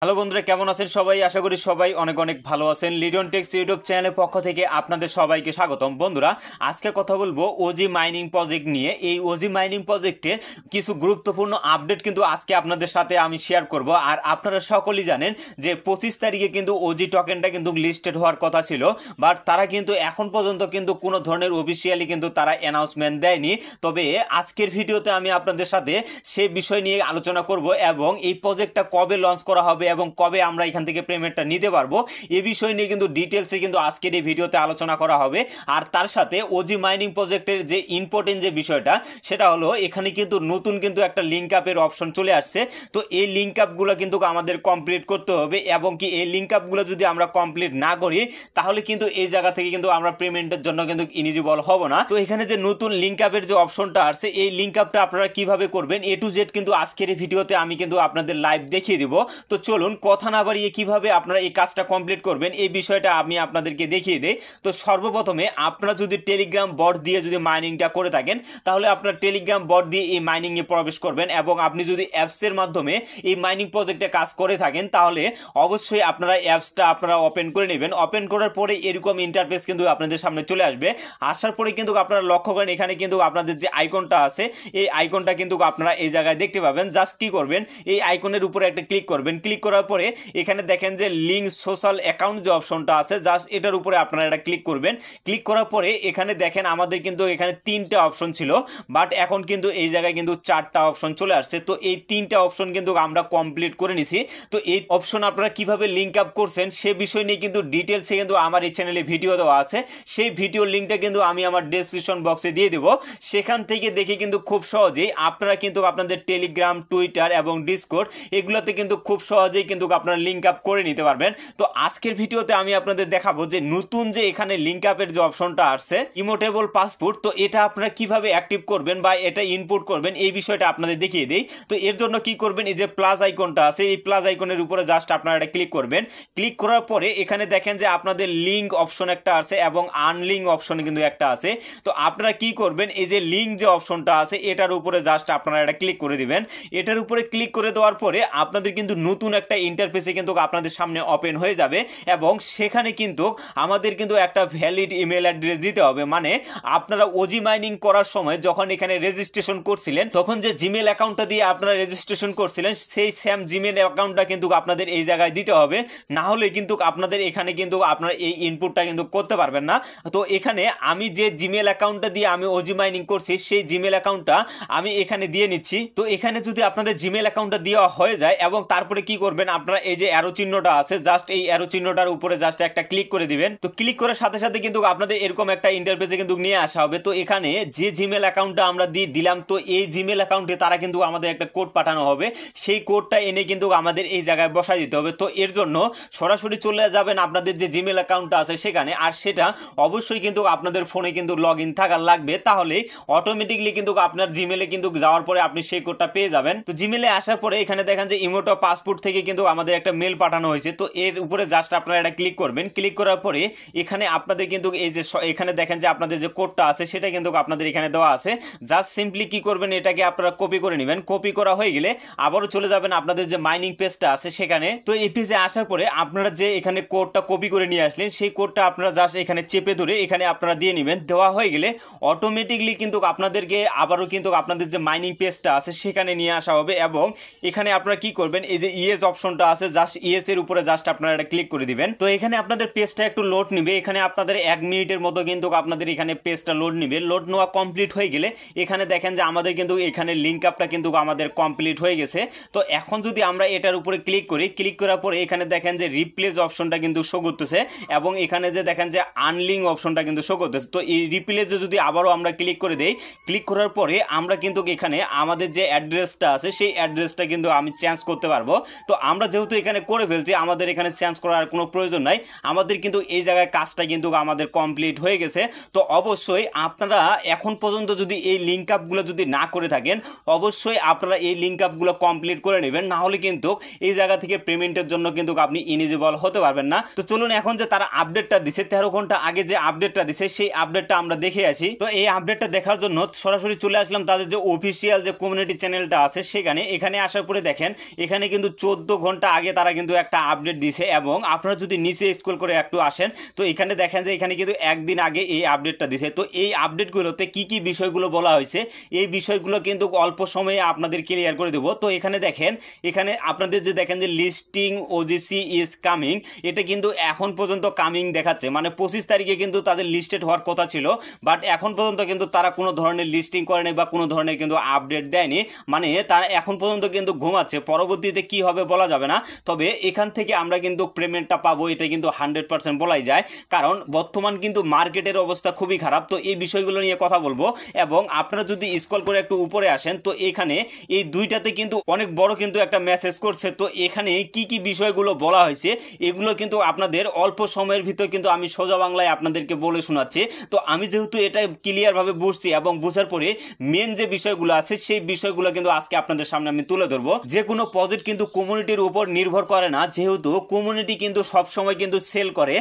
Hello বন্ধুরা, কেমন আছেন সবাই? আশা করি সবাই অনেক অনেক ভালো আছেন। লিডন টেক্স ইউটিউব চ্যানেলের পক্ষ থেকে আপনাদের সবাইকে স্বাগতম। বন্ধুরা, আজকে কথা বলবো ওজি মাইনিং প্রজেক্ট নিয়ে। এই ওজি মাইনিং প্রজেক্টে কিছু গুরুত্বপূর্ণ আপডেট কিন্তু আজকে আপনাদের সাথে আমি শেয়ার করব। আর আপনারা সকলেই জানেন যে 25 তারিখে কিন্তু ওজি টোকেনটা কিন্তু লিস্টেড হওয়ার কথা ছিল, বাট তারা কিন্তু এখন পর্যন্ত কিন্তু কোনো ধরনের অফিসিয়ালি কিন্তু তারা অ্যানাউন্সমেন্ট দেয়নি। তবে আজকের ভিডিওতে আমি আপনাদের সাথে সে বিষয় নিয়ে আলোচনা করব এবং এই প্রজেক্টটা কবে লঞ্চ করা হবে এবং কবে আমরা এখান থেকে পেমেন্টটা নিতে পারবো এই বিষয় নিয়ে কিন্তু ডিটেলসে কিন্তু আজকের এই ভিডিওতে আলোচনা করা হবে। আর তার সাথে ওজি মাইনিং প্রজেক্টের যে ইম্পর্টেন্ট যে বিষয়টা সেটা হলো এখানে কিন্তু নতুন কিন্তু একটা লিঙ্ক আপের অপশন চলে আসছে। তো এই লিঙ্ক আপগুলো কিন্তু আমাদের কমপ্লিট করতে হবে এবং কি এই লিঙ্ক আপগুলো যদি আমরা কমপ্লিট না করি তাহলে কিন্তু এই জায়গা থেকে কিন্তু আমরা পেমেন্টের জন্য কিন্তু ইলিজিবল হব না। তো এখানে যে নতুন লিঙ্ক আপের যে অপশনটা আছে এই লিঙ্ক আপটা আপনারা কিভাবে করবেন এ টু জেড কিন্তু আজকের এই ভিডিওতে আমি কিন্তু আপনাদের লাইভ দেখিয়ে দিব। তো চলুন কথা না বাড়িয়ে কিভাবে আপনারা এই কাজটা কমপ্লিট করবেন এই বিষয়টা আমি আপনাদেরকে দেখিয়ে দেই। তো সর্বপ্রথমে আপনারা যদি টেলিগ্রাম বট দিয়ে যদি মাইনিংটা করে থাকেন তাহলে আপনার টেলিগ্রাম বট দিয়ে এই মাইনিংয়ে প্রবেশ করবেন এবং আপনি যদি অ্যাপসের মাধ্যমে এই মাইনিং প্রজেক্টে কাজ করে থাকেন তাহলে অবশ্যই আপনারা অ্যাপসটা আপনারা ওপেন করে নেবেন। ওপেন করার পরে এরকম ইন্টারফেস কিন্তু আপনাদের সামনে চলে আসবে। আসার পরে কিন্তু আপনারা লক্ষ্য করেন এখানে কিন্তু আপনাদের যে আইকনটা আছে এই আইকনটা কিন্তু আপনারা এই জায়গায় দেখতে পাবেন। জাস্ট কি করবেন, এই আইকনের উপরে একটা ক্লিক করবেন। ক্লিক করার পরে এখানে দেখেন যে লিঙ্ক সোশ্যাল অ্যাকাউন্ট যে অপশনটা আছে জাস্ট এটার উপরে আপনারা এটা ক্লিক করবেন। ক্লিক করার পরে এখানে দেখেন আমাদের কিন্তু এখানে 3টা অপশন ছিল, বাট এখন কিন্তু এই জায়গায় কিন্তু 4টা অপশন চলে আসছে। তো এই 3টা অপশন কিন্তু আমরা কমপ্লিট করে নিছি। তো এই অপশন আপনারা কিভাবে লিঙ্ক আপ করছেন সে বিষয় নিয়ে কিন্তু ডিটেলসে কিন্তু আমার এই চ্যানেলে ভিডিও দেওয়া আছে। সেই ভিডিওর লিঙ্কটা কিন্তু আমি আমার ডেসক্রিপশন বক্সে দিয়ে দেবো। সেখান থেকে দেখে কিন্তু খুব সহজেই আপনারা কিন্তু আপনাদের টেলিগ্রাম, টুইটার এবং ডিসকর্ড এগুলোতে কিন্তু খুব সহজেই কিন্তু আপনারা লিঙ্ক আপ করে নিতে পারবেন। তো আজকের ভিডিওতে আমি আপনাদের দেখাবো যে নতুন যে এখানে লিঙ্ক আপের যে অপশনটা আসছে ইমোটেবল পাসপোর্ট, তো এটা আপনারা কিভাবে অ্যাক্টিভ করবেন বা এটা ইনপুট করবেন এই বিষয়টা আপনাদের দেখিয়ে দেই। তো এর জন্য কি করবেন, এই যে প্লাস আইকনটা আছে এই প্লাস আইকনের উপরে জাস্ট আপনারা এটা ক্লিক করবেন। ক্লিক করার পরে এখানে দেখেন যে আপনাদের লিঙ্ক অপশন একটা আছে এবং আনলিঙ্ক অপশন কিন্তু একটা আছে। তো আপনারা কি করবেন, এই যে লিঙ্ক যে অপশনটা আছে এটার উপরে জাস্ট আপনারা এটা ক্লিক করে দিবেন। এটার উপরে ক্লিক করে দেওয়ার পরে আপনাদের কিন্তু নতুন একটা ইন্টারফেসে কিন্তু আপনাদের সামনে ওপেন হয়ে যাবে এবং সেখানে কিন্তু আমাদের কিন্তু একটা ভ্যালিড ইমেল অ্যাড্রেস দিতে হবে। মানে আপনারা ওজি মাইনিং করার সময় যখন এখানে রেজিস্ট্রেশন করছিলেন তখন যে জিমেল অ্যাকাউন্টটা দিয়ে আপনারা রেজিস্ট্রেশন করছিলেন সেই সেম জিমেল অ্যাকাউন্টটা কিন্তু আপনাদের এই জায়গায় দিতে হবে, না হলে কিন্তু আপনাদের এখানে কিন্তু আপনারা এই ইনপুটটা কিন্তু করতে পারবেন না। তো এখানে আমি যে জিমেল অ্যাকাউন্টটা দিয়ে আমি ওজি মাইনিং করছি সেই জিমেল অ্যাকাউন্টটা আমি এখানে দিয়ে নিচ্ছি। তো এখানে যদি আপনাদের জিমেল অ্যাকাউন্টটা দেওয়া হয়ে যায় এবং তারপরে কি করবেন, আপনারা এই যে অ্যারো চিহ্নটা আছে জাস্ট এই অ্যারো চিহ্নটার উপরে জাস্ট একটা ক্লিক করে দিবেন। তো ক্লিক করার সাথে সাথে কিন্তু আপনাদের এরকম একটা ইন্টারফেসে কিন্তু নিয়ে আসা হবে। তো এখানে যে জিমেল অ্যাকাউন্টটা আমরা দিয়ে দিলাম তো এই জিমেল অ্যাকাউন্টে তারা কিন্তু আমাদের একটা কোড পাঠানো হবে, সেই কোডটা এনে কিন্তু আমাদের এই জায়গায় বসাই দিতে হবে। তো এর জন্য সরাসরি চলে যাবেন আপনাদের যে জিমেল অ্যাকাউন্টটা আছে সেখানে, আর সেটা অবশ্যই কিন্তু আপনাদের ফোনে কিন্তু লগ ইন থাকার লাগবে, তাহলে অটোমেটিকলি কিন্তু আপনার জিমেলে কিন্তু যাওয়ার পরে আপনি সেই কোডটা পেয়ে যাবেন। তো জিমেলে আসার পরে এখানে দেখেন যে ইমোটো পাসপোর্ট থেকে কিন্তু আমাদের একটা মেল পাঠানো হয়েছে। তো এর উপরে জাস্ট আপনারা এটা ক্লিক করবেন। ক্লিক করার পরে এখানে আপনাদের কিন্তু এই যে এখানে দেখেন যে আপনাদের যে কোডটা আছে সেটা কিন্তু আপনাদের এখানে দেওয়া আছে। জাস্ট সিম্পলি কি করবেন, এটাকে আপনারা কপি করে নেবেন। কপি করা হয়ে গেলে আবারও চলে যাবেন আপনাদের যে মাইনিং পেজটা আছে সেখানে। তো এই পেজে আসার পরে আপনারা যে এখানে কোডটা কপি করে নিয়ে আসলেন সেই কোডটা আপনারা জাস্ট এখানে চেপে ধরে এখানে আপনারা দিয়ে নেবেন। দেওয়া হয়ে গেলে অটোমেটিকলি কিন্তু আপনাদেরকে আবারও কিন্তু আপনাদের যে মাইনিং পেজটা আছে সেখানে নিয়ে আসা হবে এবং এখানে আপনারা কি করবেন, এই যে ইএস অপশনটা আছে জাস্ট ইএস এর উপরে জাস্ট আপনারা এটা ক্লিক করে দিবেন। তো এখানে আপনাদের পেজটা একটু লোড নিবে, এখানে আপনাদের 1 মিনিটের মতো কিন্তু আপনাদের এখানে পেজটা লোড নিবে। লোড নেওয়া কমপ্লিট হয়ে গেলে এখানে দেখেন যে আমাদের কিন্তু এখানে লিঙ্ক আপটা কিন্তু আমাদের কমপ্লিট হয়ে গেছে। তো এখন যদি আমরা এটার উপরে ক্লিক করি, ক্লিক করার পরে এখানে দেখেন যে রিপ্লেস অপশনটা কিন্তু শো করতেছে এবং এখানে যে দেখেন যে আনলিঙ্ক অপশনটা কিন্তু শো করতেছে। তো এই রিপ্লেসে যদি আবারও আমরা ক্লিক করে দেই, ক্লিক করার পরে আমরা কিন্তু এখানে আমাদের যে অ্যাড্রেসটা আছে সেই অ্যাড্রেসটা কিন্তু আমি চেঞ্জ করতে পারবো। তো আমরা যেহেতু এখানে করে ফেলছি আমাদের এখানে চেঞ্জ করার কোনো প্রয়োজন নাই, আমাদের কিন্তু এই জায়গায় কাজটা কিন্তু আমাদের কমপ্লিট হয়ে গেছে। তো অবশ্যই আপনারা এখন পর্যন্ত যদি এই লিঙ্ক আপগুলো যদি না করে থাকেন অবশ্যই আপনারা এই লিঙ্ক আপগুলো কমপ্লিট করে নেবেন, না হলে কিন্তু এই জায়গা থেকে পেমেন্টের জন্য কিন্তু আপনি ইলিজিবল হতে পারবেন না। তো চলুন এখন যে তারা আপডেটটা দিছে 13 ঘন্টা আগে যে আপডেটটা দিছে সেই আপডেটটা আমরা দেখে আসি। তো এই আপডেটটা দেখার জন্য সরাসরি চলে আসলাম তাদের যে অফিসিয়াল যে কমিউনিটি চ্যানেলটা আছে সেখানে। এখানে আসার পরে দেখেন এখানে কিন্তু 14 ঘন্টা আগে তারা কিন্তু একটা আপডেট দিছে এবং আপনারা যদি নিচে স্ক্রল করে একটু আসেন তো এখানে দেখেন যে এখানে কিন্তু একদিন আগে এই আপডেটটা দিছে। তো এই আপডেটগুলোতে কি কি বিষয়গুলো বলা হয়েছে এই বিষয়গুলো কিন্তু অল্প সময়ে আপনাদের ক্লিয়ার করে দেবো। তো এখানে দেখেন, এখানে আপনাদের যে দেখেন যে লিস্টিং ওজিসি ইজ কামিং, এটা কিন্তু এখন পর্যন্ত কামিং দেখাচ্ছে, মানে 25 তারিখে কিন্তু তাদের লিস্টেড হওয়ার কথা ছিল, বাট এখন পর্যন্ত কিন্তু তারা কোনো ধরনের লিস্টিং করেনি বা কোনো ধরনের কিন্তু আপডেট দেয়নি, মানে তারা এখন পর্যন্ত কিন্তু ঘুমাচ্ছে। পরবর্তীতে কি হবে বলা যাবে না, তবে এখান থেকে আমরা কিন্তু পেমেন্টটা পাবো এটা কিন্তু 100% বলাই যায়, কারণ বর্তমান কিন্তু মার্কেটের অবস্থা খুবই খারাপ। তো এই বিষয়গুলো নিয়ে কথা বলবো এবং আপনারা যদি স্ক্রল করে একটু উপরে আসেন তো এখানে এই দুইটাতে কিন্তু অনেক বড় কিন্তু একটা মেসেজ করছে। তো এখানে কি কি বিষয়গুলো বলা হয়েছে এগুলো কিন্তু আপনাদের অল্প সময়ের ভিতর কিন্তু আমি সোজা বাংলায় আপনাদেরকে বলে শোনাচ্ছি। তো আমি যেহেতু এটা ক্লিয়ারভাবে বুঝছি এবং বোঝার পরে মেন যে বিষয়গুলো আছে সেই বিষয়গুলো কিন্তু আজকে আপনাদের সামনে আমি তুলে ধরবো। যে কোনো প্রজেক্ট কিন্তু কমিউনিটির উপর নির্ভর করে না, যেহেতু কমিউনিটি কিন্তু সবসময় কিন্তু সেল করে,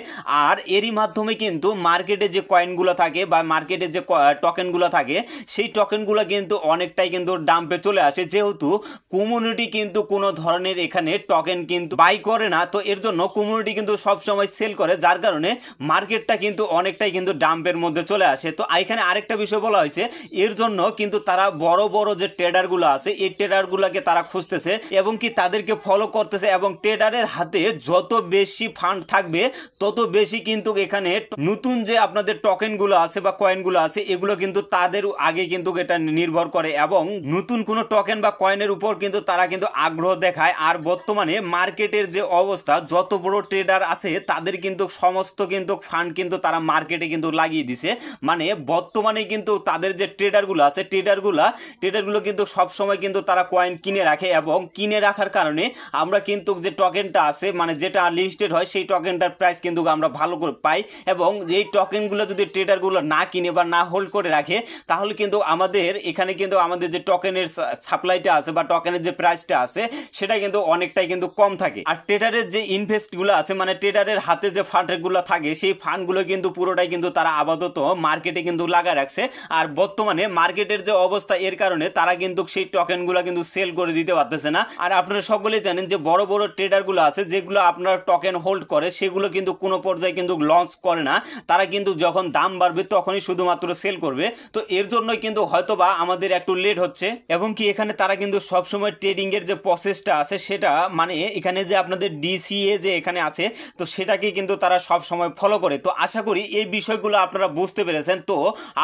আর এরই মাধ্যমে কিন্তু মার্কেটে যে কয়েনগুলো থাকে বা মার্কেটে যে টোকেনগুলো থাকে সেই টোকেনগুলো কিন্তু অনেকটাই কিন্তু ডাম্পে চলে আসে, যেহেতু কমিউনিটি কিন্তু কোনো ধরনের এখানে টোকেন কিন্তু বাই করে না। তো এর জন্য কমিউনিটি কিন্তু সবসময় সেল করে, যার কারণে মার্কেটটা কিন্তু অনেকটাই কিন্তু ডাম্পের মধ্যে চলে আসে। তো এখানে আরেকটা বিষয় বলা হয়েছে, এর জন্য কিন্তু তারা বড় বড় যে ট্রেডারগুলো আছে এই ট্রেডারগুলোকে তারা খুঁজতেছে এবং কি তাদেরকে ফলো করতেছে, এবং ট্রেডারের হাতে যত বেশি ফান্ড থাকবে তত বেশি কিন্তু এখানে নতুন যে আপনাদের টোকেনগুলো আছে বা কয়েনগুলো আছে এগুলো কিন্তু তাদের আগে কিন্তু এটা নির্ভর করে, এবং নতুন কোনো টোকেন বা কয়েনের উপর কিন্তু তারা কিন্তু আগ্রহ দেখায়। আর বর্তমানে মার্কেটের যে অবস্থা, যত বড় ট্রেডার আছে তাদের কিন্তু সমস্ত কিন্তু ফান্ড কিন্তু তারা মার্কেটে কিন্তু লাগিয়ে দিছে, মানে বর্তমানে কিন্তু তাদের যে ট্রেডারগুলো আছে ট্রেডারগুলো কিন্তু সবসময় কিন্তু তারা কয়েন কিনে রাখে, এবং কিনে রাখার কারণে আমরা কিন্তু যে টোকেনটা আছে মানে যেটা লিস্টেড হয় সেই টোকেনটার প্রাইস কিন্তু আমরা ভালো করে পাই, এবং এই টোকেনগুলো যদি ট্রেডারগুলো না কিনে বা না হোল্ড করে রাখে তাহলে কিন্তু আমাদের এখানে কিন্তু আমাদের যে টোকেনের সাপ্লাইটা আছে বা টোকেনের যে প্রাইসটা আছে সেটা কিন্তু অনেকটাই কিন্তু কম থাকে। আর ট্রেডারের যে ইনভেস্টগুলো আছে মানে ট্রেডারের হাতে যে ফান্ডগুলো থাকে সেই ফান্ডগুলো কিন্তু পুরোটাই কিন্তু তারা আপাতত মার্কেটে কিন্তু লাগা রাখছে। আর বর্তমানে মার্কেটের যে অবস্থা এর কারণে তারা কিন্তু সেই টোকেনগুলো কিন্তু সেল করে দিতে পারতেছে না। আর আপনারা সকলেই জানেন যে বড় বড় ট্রেডারগুলো আছে যেগুলো আপনার টোকেন হোল্ড করে সেগুলো কিন্তু কোনো পর্যায়ে কিন্তু লঞ্চ করে না, তারা কিন্তু যখন দাম বাড়বে তখনই শুধুমাত্র সেল করবে। তো এর জন্যই কিন্তু হয়তোবা আমাদের একটু লেট হচ্ছে, এবং কি এখানে তারা কিন্তু সবসময় ট্রেডিং এর যে প্রসেসটা আছে সেটা মানে এখানে যে আপনাদের ডিসিএ যে এখানে আছে তো সেটাকে কিন্তু তারা সব সময় ফলো করে। তো আশা করি এই বিষয়গুলো আপনারা বুঝতে পেরেছেন। তো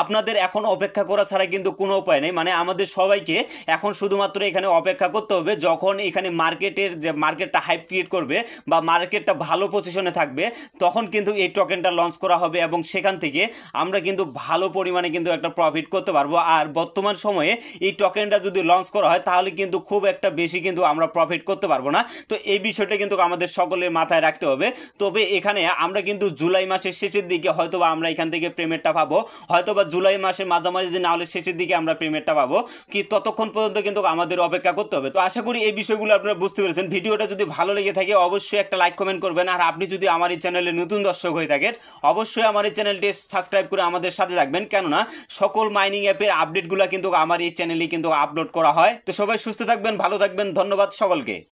আপনাদের এখন অপেক্ষা করা ছাড়া কিন্তু কোনো উপায় নেই, মানে আমাদের সবাইকে এখন শুধুমাত্র এখানে অপেক্ষা করতে হবে, যখন এখানে মার্কেটের যে মার্কেটটা হাইপ ক্রিয়েট করবে বা মার্কেটটা ভালো পজিশনে থাকবে তখন কিন্তু এই টোকেনটা লঞ্চ করা হবে, এবং সেখান থেকে আমরা কিন্তু ভালো পরিমাণে কিন্তু একটা প্রফিট করতে পারবো। আর বর্তমান সময়ে এই টোকেনটা যদি লঞ্চ করা হয় তাহলে কিন্তু খুব একটা বেশি কিন্তু আমরা প্রফিট করতে পারবো না। তো এই বিষয়টা কিন্তু আমাদের সকলের মাথায় রাখতে হবে। তবে এখানে আমরা কিন্তু জুলাই মাসের শেষের দিকে হয়তোবা আমরা এখান থেকে পেমেন্টটা পাবো, হয়তোবা জুলাই মাসের মাঝামাঝি না হলে শেষের দিকে আমরা পেমেন্টটা পাবো, কি ততক্ষণ পর্যন্ত কিন্তু আমাদের অপেক্ষা করতে হবে। তো আশা করি এই বিষয়গুলো আপনারা বুঝতে পেরেছেন। ভিডিওটা যদি ভালো লেগে থাকে অবশ্যই একটা লাইক কমেন্ট করবেন, আর আপনি যদি আমার এই চ্যানেলে নতুন দর্শক হয়ে থাকেন অবশ্যই আমার এই চ্যানেলটি সাবস্ক্রাইব করে আমাদের সাথে থাকবেন, কেননা সকল মাইনিং অ্যাপের আপডেটগুলো কিন্তু আমার এই চ্যানেলে কিন্তু আপলোড করা হয়। তো সবাই সুস্থ থাকবেন, ভালো থাকবেন, ধন্যবাদ সকলকে।